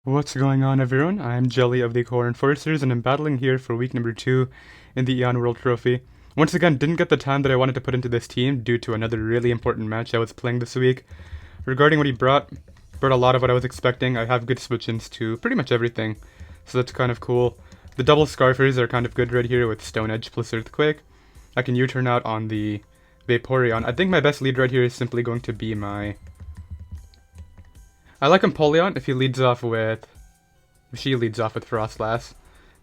What's going on, everyone? I'm Jelli of the Core Enforcers, and I'm battling here for week number 2 in the Eon World Trophy. Once again, didn't get the time that I wanted to put into this team due to another really important match I was playing this week. Regarding what he brought a lot of what I was expecting. I have good switch-ins to pretty much everything, so that's kind of cool. The double Scarfers are kind of good right here with Stone Edge plus Earthquake. I can U-turn out on the Vaporeon. I think my best lead right here is simply going to be my... I like Empoleon if he leads off with... If she leads off with Frostlass,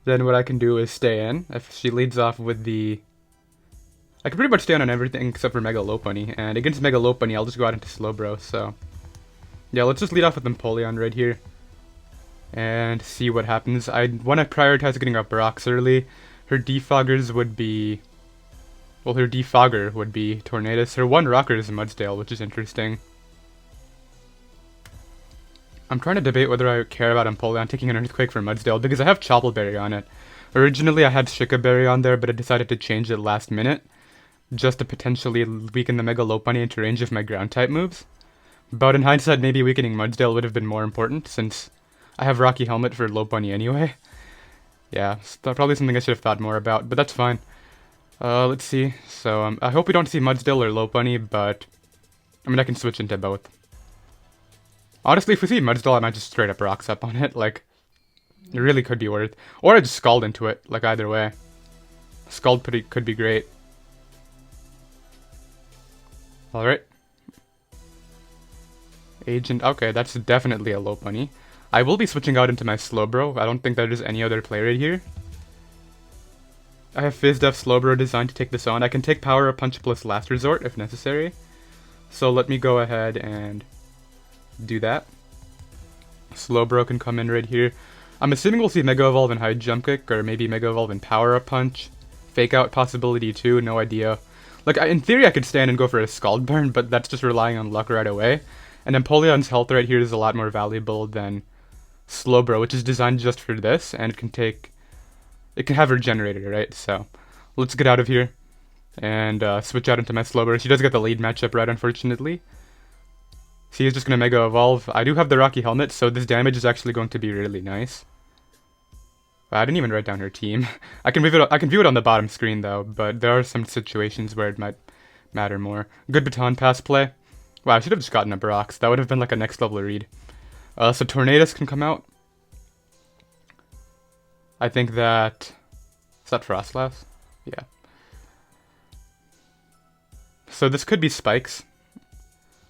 then what I can do is stay in. If she leads off with the... I can pretty much stay on everything except for Mega Lopunny, and against Mega Lopunny I'll just go out into Slowbro, so... Yeah, let's just lead off with Empoleon right here, and see what happens. I want to prioritize getting up rocks early. Her defoggers would be... Well, her defogger would be Tornadus. Her one rocker is Mudsdale, which is interesting. I'm trying to debate whether I care about Empoleon taking an Earthquake for Mudsdale, because I have Choppleberry on it. Originally I had Shikaberry on there, but I decided to change it last minute, just to potentially weaken the Mega Lopunny into range of my Ground-type moves. But in hindsight, maybe weakening Mudsdale would have been more important, since I have Rocky Helmet for Lopunny anyway. Yeah, probably something I should have thought more about, but that's fine. Let's see. So, I hope we don't see Mudsdale or Lopunny, but... I mean, I can switch into both. Honestly, if we see Mudsdale, I might just straight up Rocks up on it, like... It really could be worth. Or I just Scald into it, like either way. Scald could be great. Alright. Agent, okay, that's definitely a Lopunny. I will be switching out into my Slowbro. I don't think there's any other player right here. I have FizzDef Slowbro designed to take this on. I can take Power Up Punch plus Last Resort if necessary. So let me go ahead and do that. Slowbro can come in right here. I'm assuming we'll see Mega Evolve and High Jump Kick, or maybe Mega Evolve and Power Up Punch. Fake Out possibility too, no idea. Like, in theory I could stand and go for a Scald Burn, but that's just relying on luck right away. And Empoleon's health right here is a lot more valuable than Slowbro, which is designed just for this, and it can have Regenerator, right? So, let's get out of here, and switch out into my Slowbro. She does get the lead matchup right, unfortunately. So he's just gonna Mega Evolve. I do have the Rocky Helmet, so this damage is actually going to be really nice. I didn't even write down her team. I can view it on the bottom screen though, but there are some situations where it might matter more. Good Baton Pass play. Wow, I should have just gotten a Brox. That would have been like a next level read. So Tornadus can come out. I think that... Is that Frostlass? Yeah. So this could be Spikes.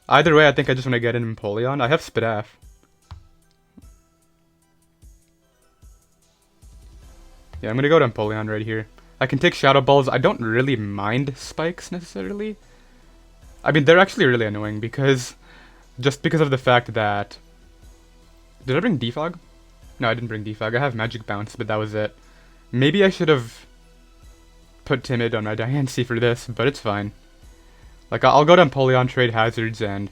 Either way, I think I just want to get in Empoleon. I have Spidaf. Yeah, I'm going to go to Empoleon right here. I can take Shadow Balls. I don't really mind Spikes necessarily. I mean, they're actually really annoying because... Just because of the fact that... Did I bring Defog? No, I didn't bring Defog. I have Magic Bounce, but that was it. Maybe I should have put Timid on my Diancie for this, but it's fine. Like, I'll go to Empoleon, trade Hazards, and...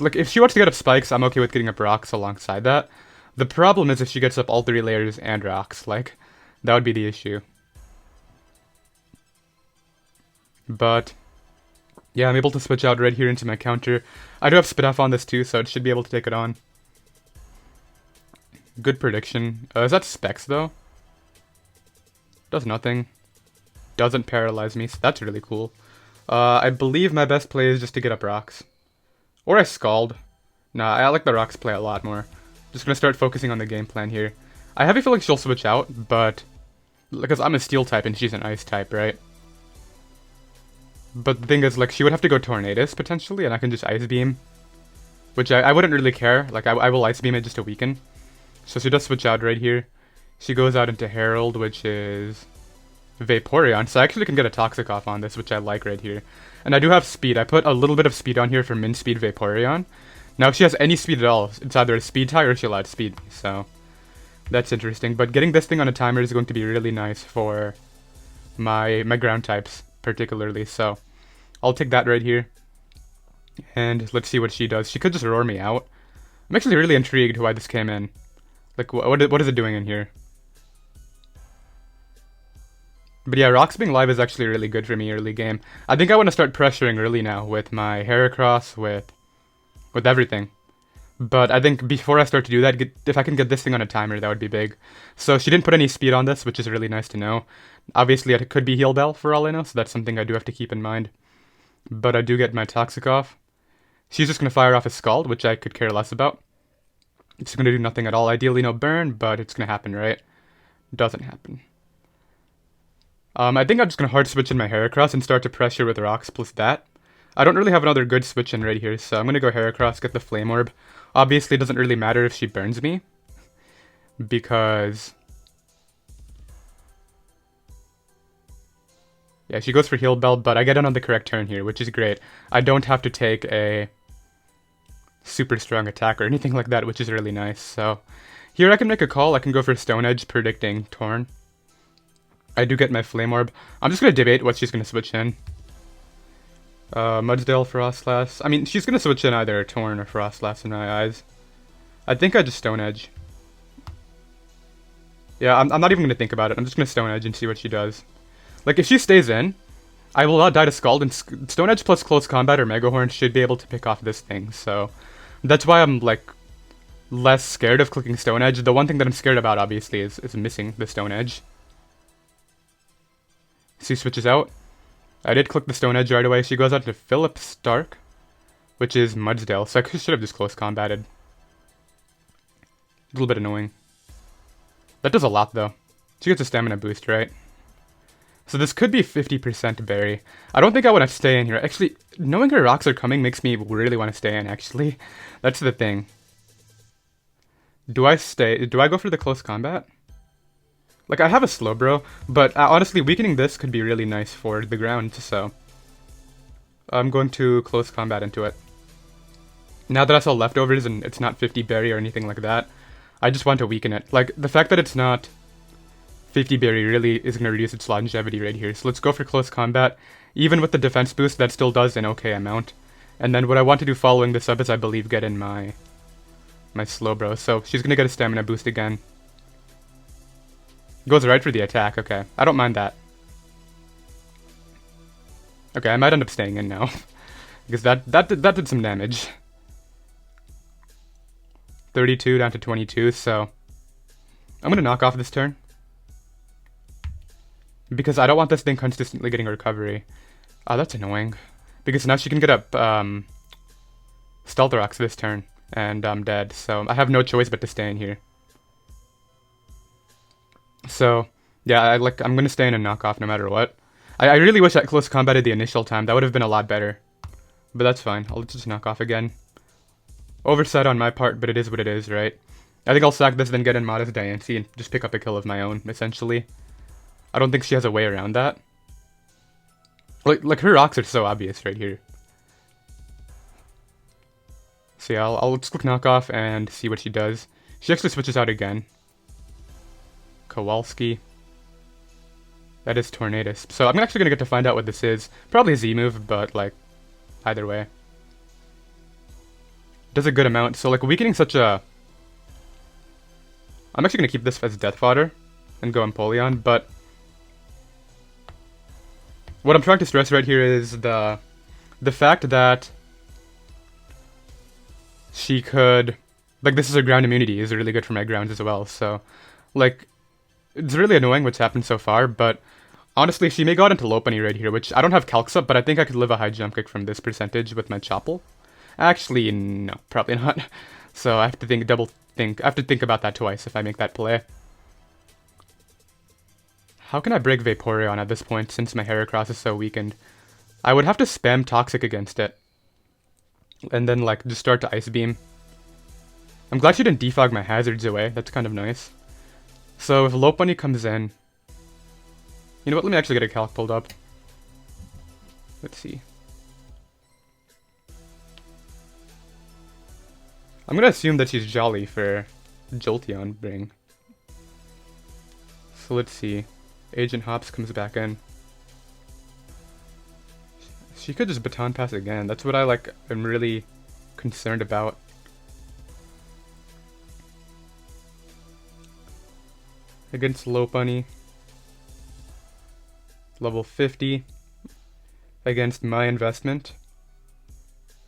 Like, if she wants to get up Spikes, I'm okay with getting up Rocks alongside that. The problem is if she gets up all 3 layers and Rocks, like, that would be the issue. But... Yeah, I'm able to switch out right here into my counter. I do have Spidaf on this too, so it should be able to take it on. Good prediction. Is that Specs, though? Does nothing. Doesn't paralyze me, so that's really cool. I believe my best play is just to get up Rocks. Or I Scald. Nah, I like the Rocks play a lot more. Just gonna start focusing on the game plan here. I have a feeling she'll switch out, but... Because I'm a Steel type and she's an Ice type, right? But the thing is, like, she would have to go Tornadus, potentially, and I can just Ice Beam. Which I wouldn't really care. Like, I will Ice Beam it just to weaken. So she does switch out right here. She goes out into Herald, which is... Vaporeon, so I actually can get a Toxic off on this, which I like right here. And I do have speed. I put a little bit of speed on here for min speed Vaporeon. Now if she has any speed at all, it's either a speed tie or she'll outspeed me, so... That's interesting, but getting this thing on a timer is going to be really nice for my ground types, particularly, so... I'll take that right here. And let's see what she does. She could just roar me out. I'm actually really intrigued why this came in. Like, what is it doing in here? But yeah, Rocks being live is actually really good for me early game. I think I want to start pressuring early now with my Heracross, with everything. But I think before I start to do that, if I can get this thing on a timer, that would be big. So she didn't put any speed on this, which is really nice to know. Obviously, it could be Heal Bell for all I know, so that's something I do have to keep in mind. But I do get my Toxic off. She's just going to fire off a Scald, which I could care less about. It's going to do nothing at all. Ideally, no burn, but it's going to happen, right? Doesn't happen. I think I'm just going to hard switch in my Heracross and start to pressure with rocks plus that. I don't really have another good switch in right here, so I'm going to go Heracross, get the Flame Orb. Obviously, it doesn't really matter if she burns me, because... yeah, she goes for Heal Bell, but I get it on the correct turn here, which is great. I don't have to take a super strong attack or anything like that, which is really nice. So here I can make a call. I can go for Stone Edge, predicting Torn. I do get my Flame Orb. I'm just going to debate what she's going to switch in. Mudsdale, Frostlass. I mean, she's going to switch in either Torn or Frostlass in my eyes. I think I just Stone Edge. Yeah, I'm not even going to think about it. I'm just going to Stone Edge and see what she does. Like, if she stays in, I will not die to Scald, and Stone Edge plus Close Combat or Mega Horn should be able to pick off this thing, so... that's why I'm, like, less scared of clicking Stone Edge. The one thing that I'm scared about, obviously, is missing the Stone Edge. She switches out. I did click the Stone Edge right away. She goes out to Philip Stark, which is Mudsdale, so I should have just Close Combated. A little bit annoying. That does a lot, though. She gets a stamina boost, right? So this could be 50% berry. I don't think I want to stay in here. Actually, knowing her rocks are coming makes me really want to stay in, actually. That's the thing. Do I stay? Do I go for the Close Combat? Like, I have a Slowbro, but honestly, weakening this could be really nice for the ground, so... I'm going to Close Combat into it. Now that I saw leftovers and it's not 50 berry or anything like that, I just want to weaken it. Like, the fact that it's not 50 berry really is going to reduce its longevity right here. So let's go for Close Combat. Even with the defense boost, that still does an okay amount. And then what I want to do following this up is, I believe, get in my Slowbro. So she's going to get a stamina boost again. Goes right for the attack, okay. I don't mind that. Okay, I might end up staying in now. Because that did some damage. 32 down to 22, so... I'm going to knock off this turn. Because I don't want this thing consistently getting a recovery. Oh, that's annoying. Because now she can get up Stealth Rocks this turn, and I'm dead. So I have no choice but to stay in here. So, yeah, I'm going to stay in and knock off no matter what. I really wish I Close Combated the initial time. That would have been a lot better. But that's fine. I'll just knock off again. Oversight on my part, but it is what it is, right? I think I'll sack this, then get in Modest Diancie and just pick up a kill of my own, essentially. I don't think she has a way around that. Like her rocks are so obvious right here. So yeah, I'll just click knockoff and see what she does. She actually switches out again. Kowalski. That is Tornadus. So I'm actually gonna get to find out what this is. Probably a Z move, but like, either way. Does a good amount. So like, weakening such a... I'm actually gonna keep this as Death Fodder and go Empoleon, but... what I'm trying to stress right here is the fact that she could... like, this is her ground immunity is really good for my grounds as well, so... like, it's really annoying what's happened so far, but... honestly, she may go out into Lopunny right here, which I don't have Calcs up, but I think I could live a high jump kick from this percentage with my Chople. Actually, no, probably not. So I have to I have to think about that twice if I make that play. How can I break Vaporeon at this point, since my Heracross is so weakened? I would have to spam Toxic against it. And then, like, just start to Ice Beam. I'm glad she didn't defog my hazards away. That's kind of nice. So if Lopunny comes in... you know what, let me actually get a calc pulled up. Let's see. I'm gonna assume that she's Jelli for Jolteon Bring. So let's see. Agent Hops comes back in. She could just Baton Pass again. That's what I am really concerned about. Against Lopunny. Level 50. Against my investment.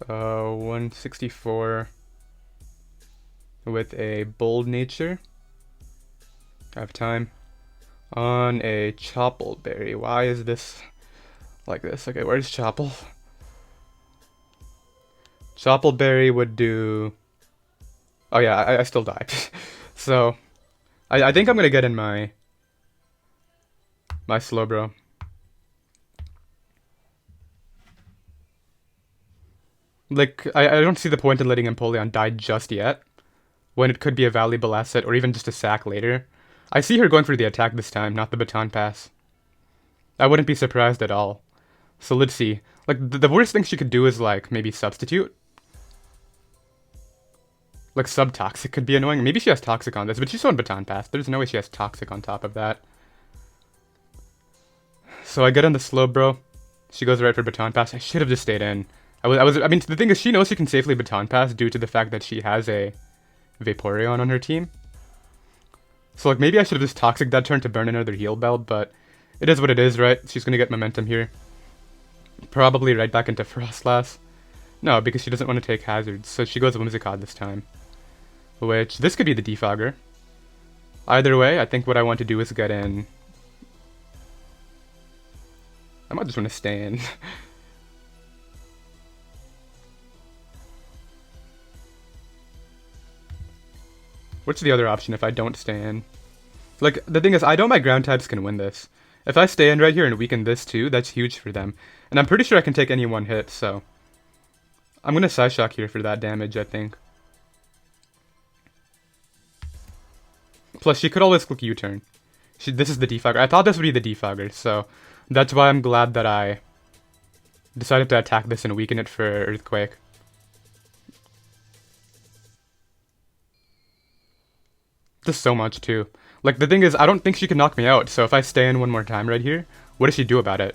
164. with a Bold Nature. I have time. On a Choppleberry. Why is this like this? Okay, where's Chopple? Choppleberry would do... Oh yeah, I still died. So, I think I'm gonna get in my Slowbro. Like, I don't see the point in letting Empoleon die just yet, when it could be a valuable asset, or even just a sack later. I see her going for the attack this time, not the baton pass. I wouldn't be surprised at all. So let's see. Like, the worst thing she could do is, like, maybe substitute. Like, Subtoxic could be annoying. Maybe she has Toxic on this, but she's on baton pass. There's no way she has Toxic on top of that. So I get on the Slowbro. She goes right for baton pass. I should have just stayed in. I mean, the thing is, she knows she can safely baton pass due to the fact that she has a Vaporeon on her team. So, like, maybe I should have just Toxic that turn to burn another Heal Bell, but it is what it is, right? She's gonna get momentum here. Probably right back into Frostlass. No, because she doesn't want to take hazards, so she goes Whimsicott this time. Which, this could be the Defogger. Either way, I think what I want to do is get in... I might just want to stay in. What's the other option if I don't stay in? Like, the thing is, I know my ground types can win this. If I stay in right here and weaken this too, that's huge for them. And I'm pretty sure I can take any one hit, so... I'm gonna Psyshock here for that damage, I think. Plus, she could always click U-turn. This is the Defogger. I thought this would be the Defogger, so... That's why I'm glad that I decided to attack this and weaken it for Earthquake. Just so much, too. Like, the thing is, I don't think she can knock me out, so if I stay in one more time right here, what does she do about it?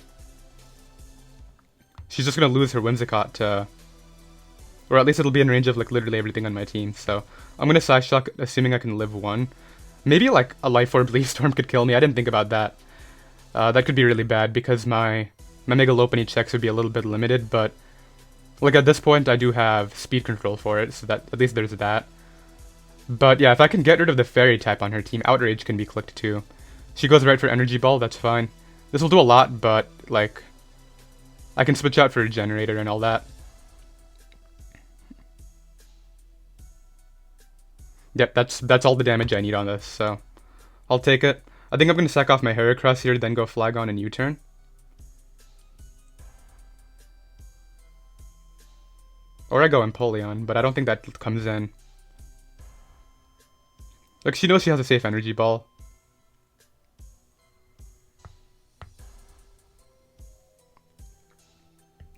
She's just gonna lose her Whimsicott to... Or at least it'll be in range of, like, literally everything on my team, so... I'm gonna Psyshock, assuming I can live one. Maybe, like, a Life Orb Leaf Storm could kill me, I didn't think about that. That could be really bad, because my Mega Lopunny checks would be a little bit limited, but... Like, at this point, I do have speed control for it, so that at least there's that. But yeah, if I can get rid of the Fairy type on her team, Outrage can be clicked too. She goes right for Energy Ball, that's fine. This will do a lot, but, like... I can switch out for a Generator and all that. Yep, that's all the damage I need on this, so... I'll take it. I think I'm going to sack off my Heracross here, then go Flagon and U-turn. Or I go Empoleon, but I don't think that comes in. Like, she knows she has a safe Energy Ball.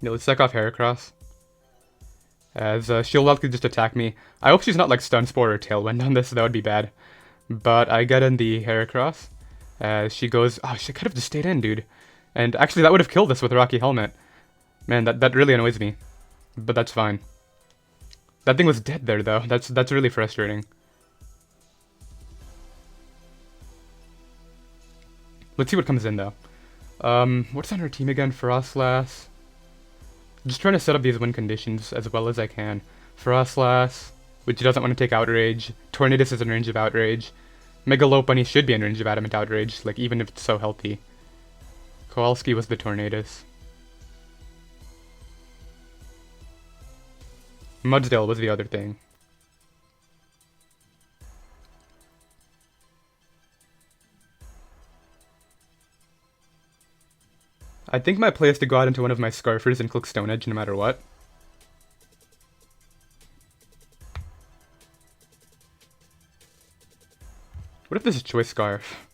Yeah, let's sack off Heracross. As she'll likely just attack me. I hope she's not like Stun Spore or Tailwind on this, that would be bad. But I get in the Heracross. As she goes... Oh, she could have just stayed in, dude. And actually, that would have killed us with Rocky Helmet. Man, that really annoys me. But that's fine. That thing was dead there, though. That's really frustrating. Let's see what comes in, though. What's on her team again? Frostlass. Just trying to set up these win conditions as well as I can. Frostlass, which doesn't want to take Outrage. Tornadus is in range of Outrage. Mega Lopunny should be in range of Adamant Outrage, like, even if it's so healthy. Kowalski was the Tornadus. Mudsdale was the other thing. I think my play is to go out into one of my Scarfers and click Stone Edge no matter what. What if this is Choice Scarf?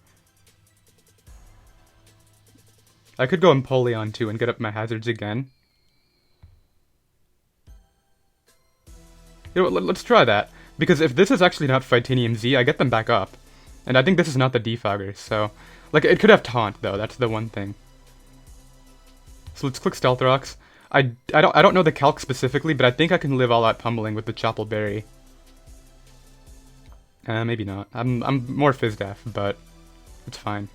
I could go Empoleon too and get up my hazards again. You know what, let's try that. Because if this is actually not Fightinium Z, I get them back up. And I think this is not the Defogger, so... Like, it could have Taunt, though, that's the one thing. So let's click Stealth Rocks. I don't know the calc specifically, but I think I can live all out pummeling with the Choppleberry. Maybe not. I'm more Fizdef, but it's fine.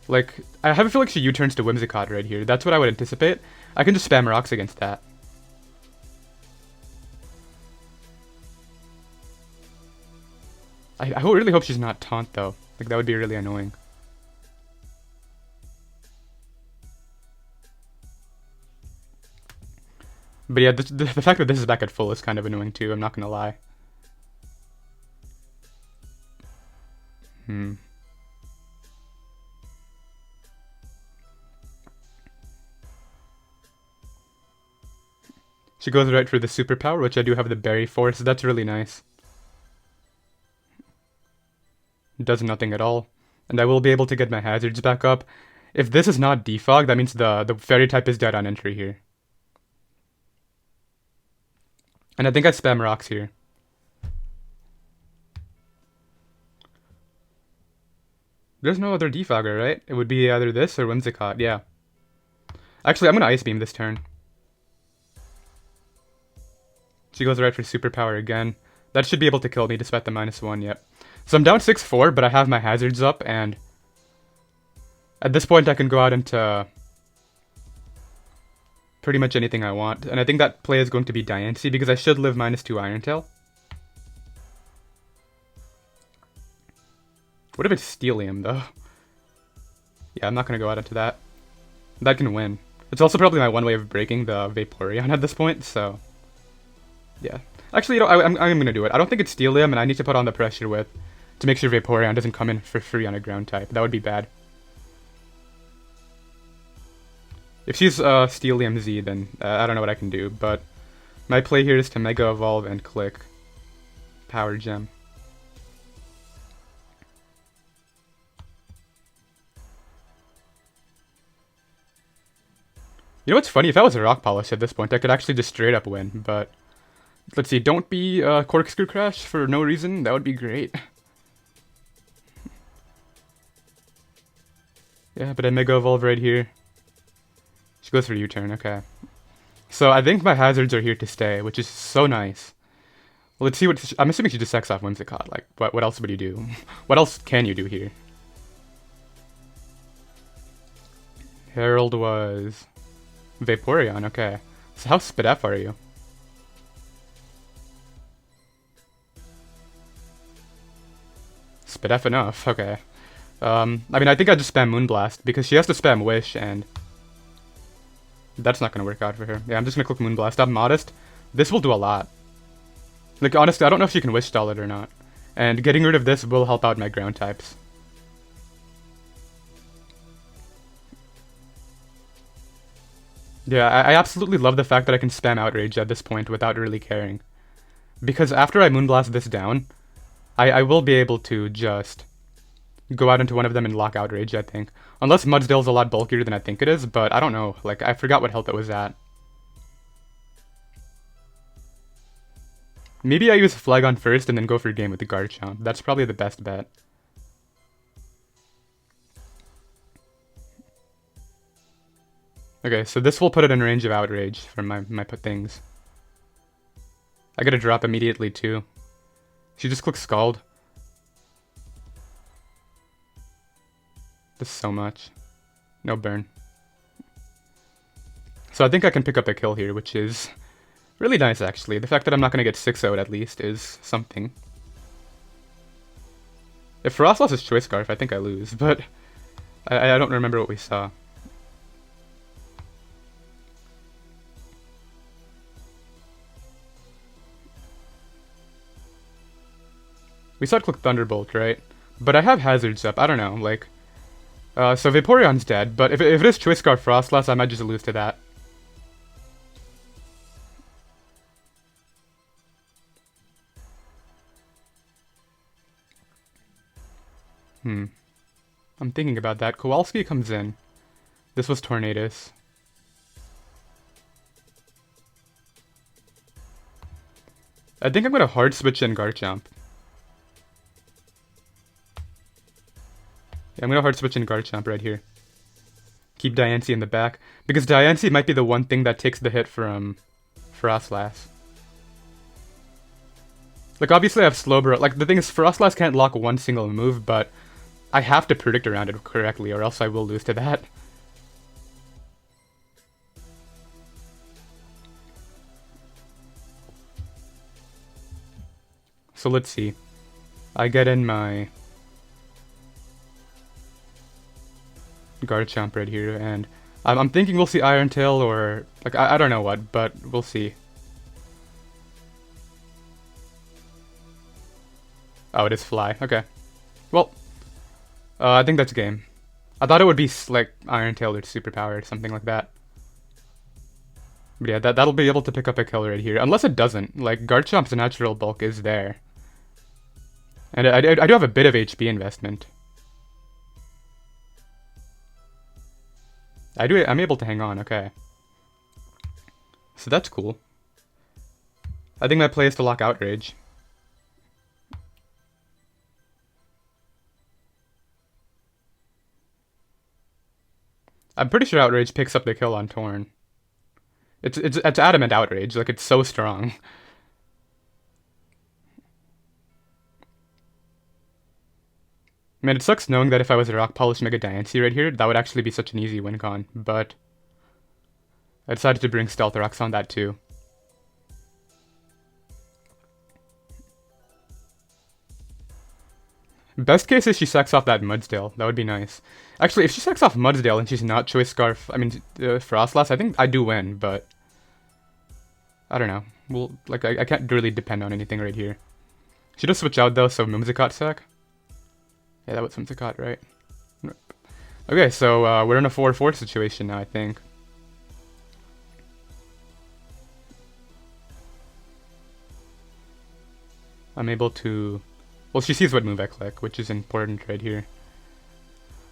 Like, I have a feel like she U-turns to Whimsicott right here. That's what I would anticipate. I can just spam rocks against that. I really hope she's not taunt though. Like that would be really annoying. But yeah, the fact that this is back at full is kind of annoying too, I'm not gonna lie. She goes right for the superpower, which I do have the berry for, so that's really nice. It does nothing at all. And I will be able to get my hazards back up. If this is not defog, that means the fairy type is dead on entry here. And I think I spam rocks here. There's no other defogger, right? It would be either this or Whimsicott, yeah. Actually, I'm gonna Ice Beam this turn. She goes right for superpower again. That should be able to kill me despite the -1, yep. So I'm down 6-4, but I have my hazards up, and at this point I can go out into pretty much anything I want. And I think that play is going to be Diancie, because I should live -2 Iron Tail. What if it's Steelium, though? Yeah, I'm not going to go out into that. That can win. It's also probably my one way of breaking the Vaporeon at this point, so yeah. Actually, you know, I'm going to do it. I don't think it's Steelium, and I need to put on the pressure with to make sure Vaporeon doesn't come in for free on a ground type. That would be bad. If she's Steelium Z, then I don't know what I can do, but my play here is to Mega Evolve and click Power Gem. You know what's funny? If I was a Rock Polish at this point, I could actually just straight up win, but let's see, don't be Corkscrew Crash for no reason. That would be great. Yeah, but I Mega Evolve right here. She goes for U-turn, okay. So I think my hazards are here to stay, which is so nice. Well, let's see what... I'm assuming she just sacks off Whimsicott. Like, what else would you do? What else can you do here? Herald was Vaporeon, okay. So how Spidef are you? Spidef enough, okay. I mean, I think I just spam Moonblast, because she has to spam Wish, and that's not going to work out for her. Yeah, I'm just going to click Moonblast. I'm modest. This will do a lot. Like, honestly, I don't know if she can Wish Stall it or not. And getting rid of this will help out my ground types. Yeah, I absolutely love the fact that I can spam Outrage at this point without really caring. Because after I Moonblast this down, I will be able to just go out into one of them and lock Outrage, I think. Unless Mudsdale's a lot bulkier than I think it is, but I don't know. Like, I forgot what health it was at. Maybe I use Flygon first and then go for game with the Garchomp. That's probably the best bet. Okay, so this will put it in range of Outrage for my things. I gotta drop immediately too. She just clicks Scald. This is so much. No burn. So I think I can pick up a kill here, which is really nice actually. The fact that I'm not gonna get 6-0'd at least is something. If Frostlass is Choice Scarf, I think I lose, but I don't remember what we saw. We saw it click Thunderbolt, right? But I have hazards up, I don't know, like... so Vaporeon's dead, but if it is Choice Scarf Frostlass, I might just lose to that. I'm thinking about that. Kowalski comes in. This was Tornadus. I think I'm gonna hard switch in Garchomp. Yeah, I'm gonna hard switch in Garchomp right here. Keep Diancie in the back, because Diancie might be the one thing that takes the hit from Frostlass. Like, obviously I have Slowbro. Like, the thing is, Frostlass can't lock one single move, but I have to predict around it correctly, or else I will lose to that. So let's see. I get in my Garchomp right here, and I'm thinking we'll see Iron Tail or like I don't know what, but we'll see. Oh, it is Fly. Okay. Well, I think that's game. I thought it would be like Iron Tail or Superpower or something like that. But yeah, that'll be able to pick up a kill right here. Unless it doesn't. Like, Garchomp's natural bulk is there. And I do have a bit of HP investment. I'm able to hang on, okay. So that's cool. I think my play is to lock Outrage. I'm pretty sure Outrage picks up the kill on Torn. It's Adamant Outrage, like it's so strong. Man, it sucks knowing that if I was a Rock Polish Mega Diancie right here, that would actually be such an easy win con, but I decided to bring Stealth Rocks on that too. Best case is she sacks off that Mudsdale. That would be nice. Actually, if she sacks off Mudsdale and she's not Choice Scarf, Frostlass, I think I do win, but I don't know. Well, like, I can't really depend on anything right here. She does switch out though, so Whimsicott sack. Yeah, that was Whimsicott, right? Okay, so we're in a 4-4 situation now, I think. I'm able to... Well, she sees what move I click, which is important right here.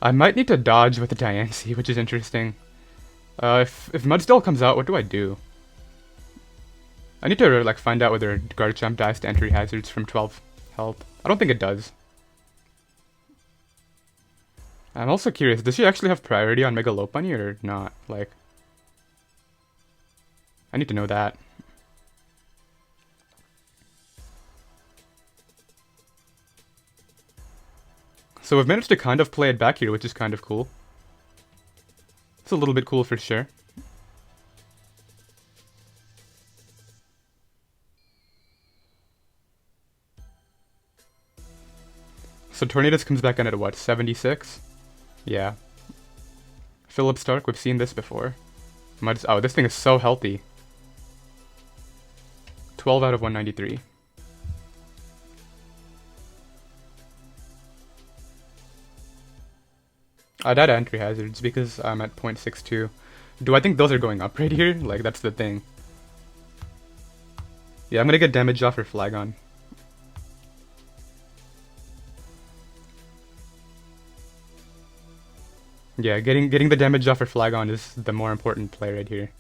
I might need to dodge with the Diancie, which is interesting. If Mudsdale comes out, what do I do? I need to like find out whether Garchomp dies to entry hazards from 12 health. I don't think it does. I'm also curious, does she actually have priority on Mega Lopunny or not? Like, I need to know that. So we've managed to kind of play it back here, which is kind of cool. It's a little bit cool for sure. So Tornadus comes back in at what, 76? Yeah. Philip Stark, we've seen this before. Oh, this thing is so healthy. 12 out of 193. I'd add entry hazards because I'm at 0.62. Do I think those are going up right here? Like, that's the thing. Yeah, I'm gonna get damage off her Flagon. Yeah, getting the damage off her Flagon is the more important play right here.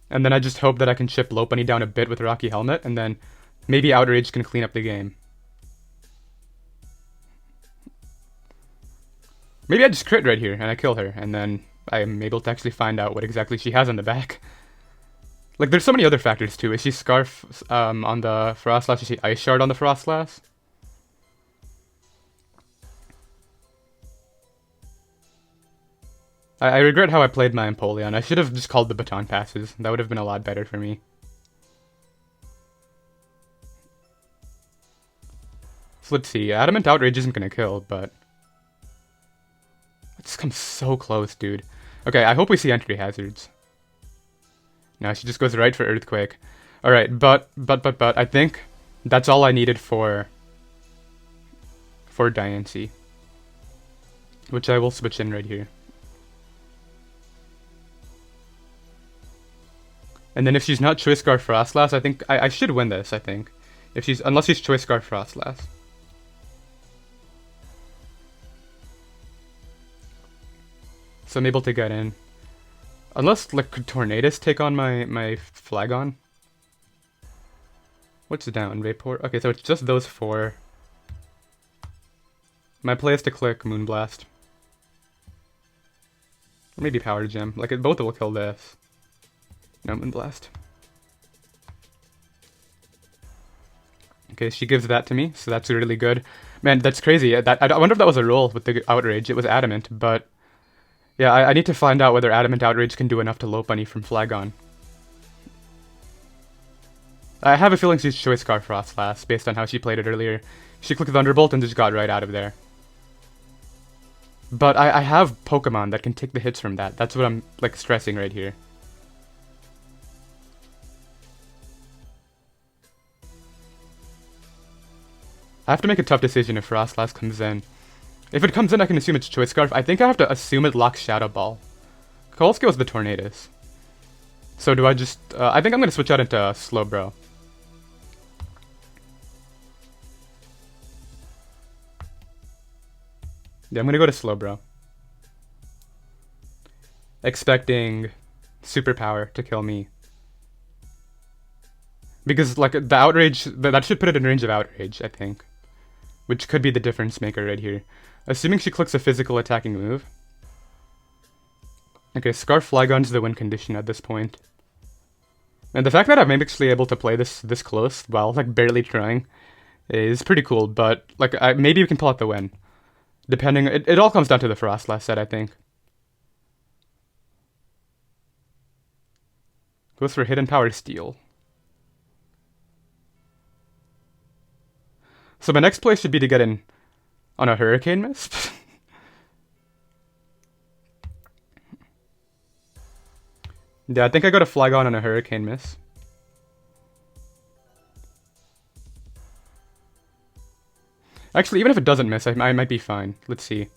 And then I just hope that I can chip Lopunny down a bit with Rocky Helmet, and then maybe Outrage can clean up the game. Maybe I just crit right here, and I kill her, and then I'm able to actually find out what exactly she has on the back. Like, there's so many other factors, too. Is she Scarf on the Frostlass? Is she Ice Shard on the Frostlass? I regret how I played my Empoleon. I should have just called the Baton Passes. That would have been a lot better for me. So let's see. Adamant Outrage isn't gonna kill, but... It's come so close, dude. Okay, I hope we see entry hazards. No, she just goes right for Earthquake. Alright, but, I think that's all I needed for Diancie. Which I will switch in right here. And then if she's not Choice Scarf Frostlass, I think I should win this, I think. Unless she's Choice Scarf Frostlass. So I'm able to get in. Unless, like, could Tornadus take on my Flagon? What's down? Vapor? Okay, so it's just those four. My play is to click Moonblast. Or maybe Power Gem. Like, both will kill this. No, Moonblast. Okay, she gives that to me, so that's really good. Man, that's crazy. I wonder if that was a roll with the Outrage. It was Adamant, but... Yeah, I need to find out whether Adamant Outrage can do enough to Lopunny from Flagon. I have a feeling she's Choice Scarf Frostlass, based on how she played it earlier. She clicked Thunderbolt and just got right out of there. But I have Pokemon that can take the hits from that. That's what I'm, like, stressing right here. I have to make a tough decision if Frostlass comes in. If it comes in, I can assume it's Choice Scarf. I think I have to assume it locks Shadow Ball. Kolsky was the Tornadus. So do I just... I think I'm going to switch out into Slowbro. Yeah, I'm going to go to Slowbro. Expecting Superpower to kill me. Because, like, the Outrage... That should put it in range of Outrage, I think. Which could be the difference maker right here. Assuming she clicks a physical attacking move. Okay, Scarf Flygon's the win condition at this point. And the fact that I'm actually able to play this close while, like, barely trying is pretty cool, but, like, maybe we can pull out the win. Depending... It all comes down to the Frostlass set, I think. Goes for Hidden Power Steel. So my next play should be to get in on a Hurricane Mist. Yeah, I think I got a Flygon on a Hurricane Mist. Actually, even if it doesn't miss, I might be fine. Let's see.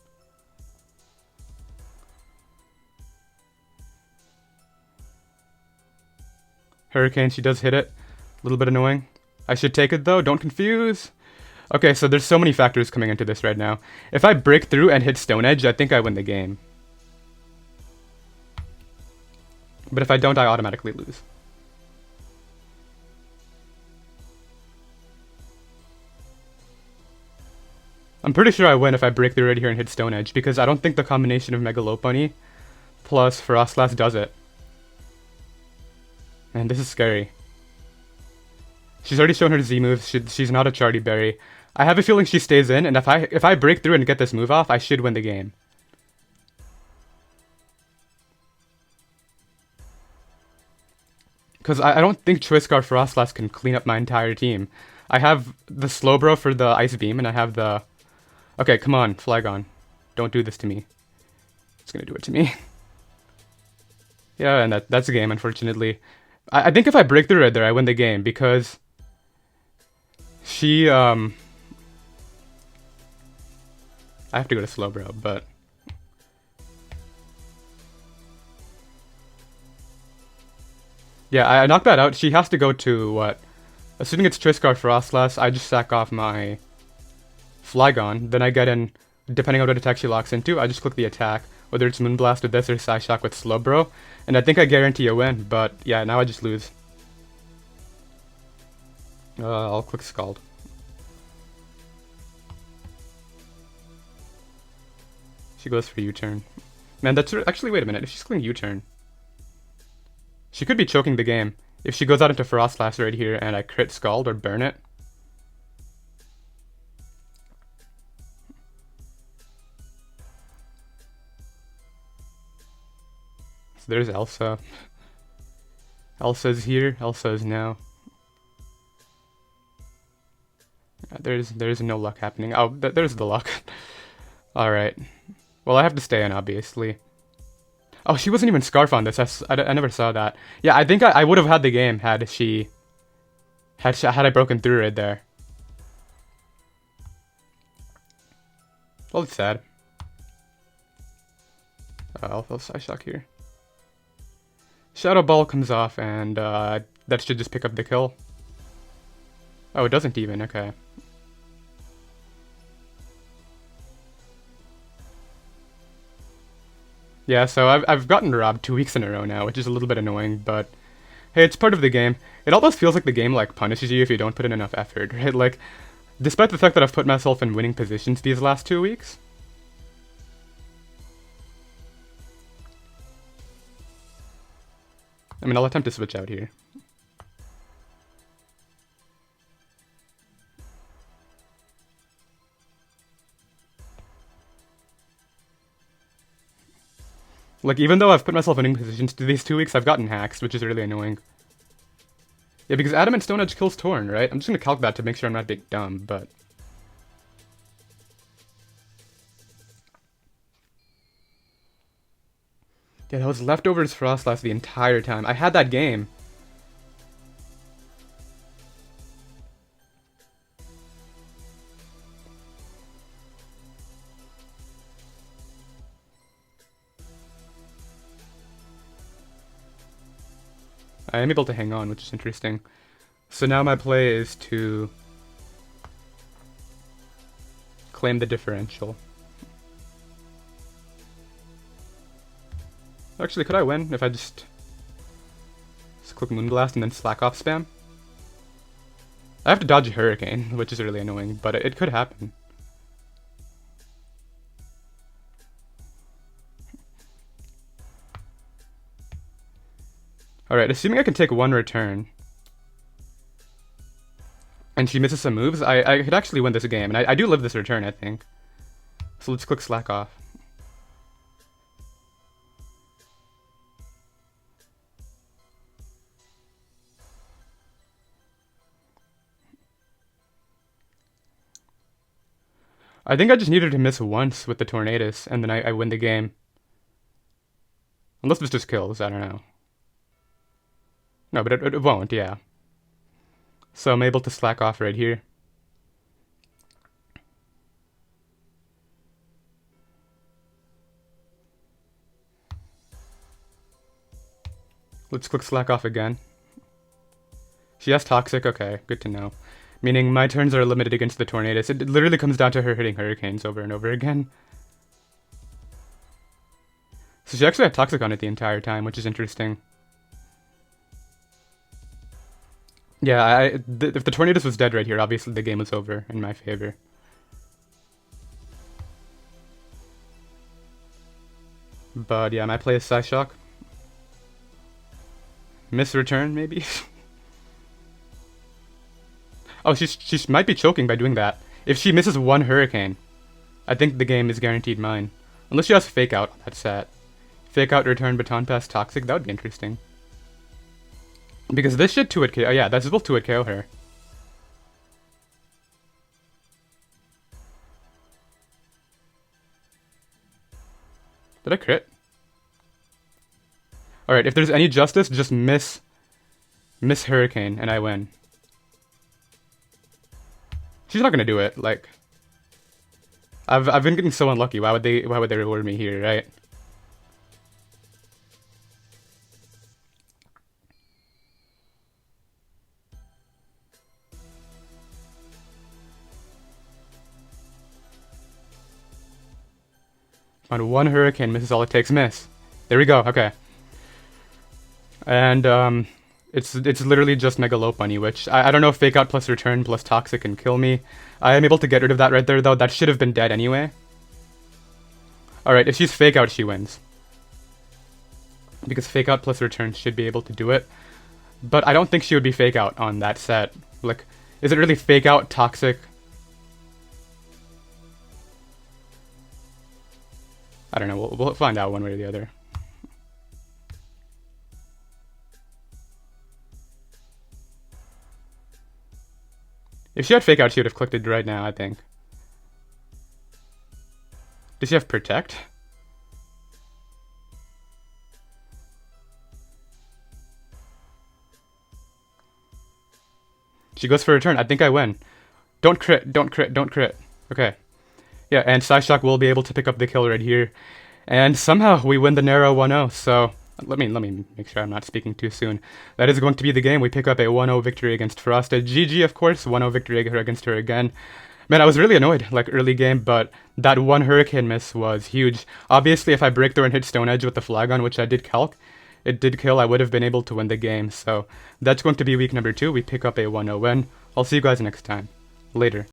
Hurricane, she does hit it. A little bit annoying. I should take it though, don't confuse. Okay, so there's so many factors coming into this right now. If I break through and hit Stone Edge, I think I win the game. But if I don't, I automatically lose. I'm pretty sure I win if I break through right here and hit Stone Edge, because I don't think the combination of Mega Lopunny plus Frostlass does it. And this is scary. She's already shown her Z moves. She's not a Chardy Berry. I have a feeling she stays in, and if I break through and get this move off, I should win the game. Because I don't think Choice Scarf Frostlass can clean up my entire team. I have the Slowbro for the Ice Beam, and I have the... Okay, come on, Flygon. Don't do this to me. It's gonna do it to me. Yeah, and that's a game, unfortunately. I think if I break through right there, I win the game, because... She, I have to go to Slowbro, but... Yeah, I knocked that out. She has to go to, what? Assuming it's Choice Scarf Frostlass, I just sack off my Flygon. Then I get in, depending on what attack she locks into, I just click the attack. Whether it's Moonblast with this or Psyshock with Slowbro. And I think I guarantee a win, but yeah, now I just lose. I'll click Scald. She goes for U-turn. Man, that's... Actually, wait a minute. If she's clicking U-turn... She could be choking the game. If she goes out into Frostlass right here and I crit Scald or burn it. So there's Elsa. Elsa's here. Elsa's now. There's no luck happening. Oh, there's the luck. Alright. Well, I have to stay in, obviously. Oh, she wasn't even Scarf on this. I never saw that. Yeah, I think I would have had the game had I broken through right there. Well, it's sad. I'll Psyshock here. Shadow Ball comes off, and that should just pick up the kill. Oh, it doesn't even. Okay. Yeah, so I've gotten robbed 2 weeks in a row now, which is a little bit annoying, but hey, it's part of the game. It almost feels like the game, like, punishes you if you don't put in enough effort, right? Like, despite the fact that I've put myself in winning positions these last 2 weeks. I mean, I'll attempt to switch out here. Like, even though I've put myself in winning positions these 2 weeks, I've gotten hacks, which is really annoying. Yeah, because Adamant Stone Edge kills Torn, right? I'm just gonna calc that to make sure I'm not being dumb, but... Yeah, that was Leftovers Frostlass the entire time. I had that game. I am able to hang on, which is interesting. So now my play is to claim the differential. Actually, could I win if I just click Moonblast and then slack off spam? I have to dodge a Hurricane, which is really annoying, but it could happen. Alright, assuming I can take one return, and she misses some moves, I could actually win this game, and I do live this return, I think. So let's click slack off. I think I just needed to miss once with the Tornadus, and then I win the game. Unless this just kills, I don't know. No, but it won't, yeah. So I'm able to slack off right here. Let's click slack off again. She has Toxic, okay, good to know. Meaning my turns are limited against the Tornadus. It literally comes down to her hitting Hurricanes over and over again. So she actually had Toxic on it the entire time, which is interesting. Yeah, if the Tornadus was dead right here, obviously the game was over in my favor. But yeah, my play is Psyshock. Miss return, maybe? Oh, she might be choking by doing that. If she misses one Hurricane, I think the game is guaranteed mine. Unless she has Fake Out on that set. Fake Out, return, Baton Pass, Toxic, that would be interesting. Because this should 2-hit KO. Oh yeah, this will 2-hit KO her. Did I crit? Alright, if there's any justice, just miss Hurricane, and I win. She's not gonna do it, like... I've been getting so unlucky, why would they reward me here, right? On one Hurricane, misses all it takes, miss. There we go, okay. And, it's literally just Mega Lopunny, which I don't know if Fake Out plus Return plus Toxic can kill me. I am able to get rid of that right there, though. That should have been dead anyway. Alright, if she's Fake Out, she wins. Because Fake Out plus Return should be able to do it. But I don't think she would be Fake Out on that set. Like, is it really Fake Out, Toxic? I don't know, we'll find out one way or the other. If she had Fake Out, she would have clicked it right now, I think. Does she have Protect? She goes for a return. I think I win. Don't crit, don't crit, don't crit. Okay. Yeah, and Psyshock will be able to pick up the kill right here. And somehow we win the narrow 1-0, so... Let me make sure I'm not speaking too soon. That is going to be the game. We pick up a 1-0 victory against Frosted. GG, of course. 1-0 victory against her again. Man, I was really annoyed, like, early game, but that one Hurricane miss was huge. Obviously, if I break through and hit Stone Edge with the Flagon, which I did calc, it did kill, I would have been able to win the game. So, that's going to be week number 2. We pick up a 1-0 win. I'll see you guys next time. Later.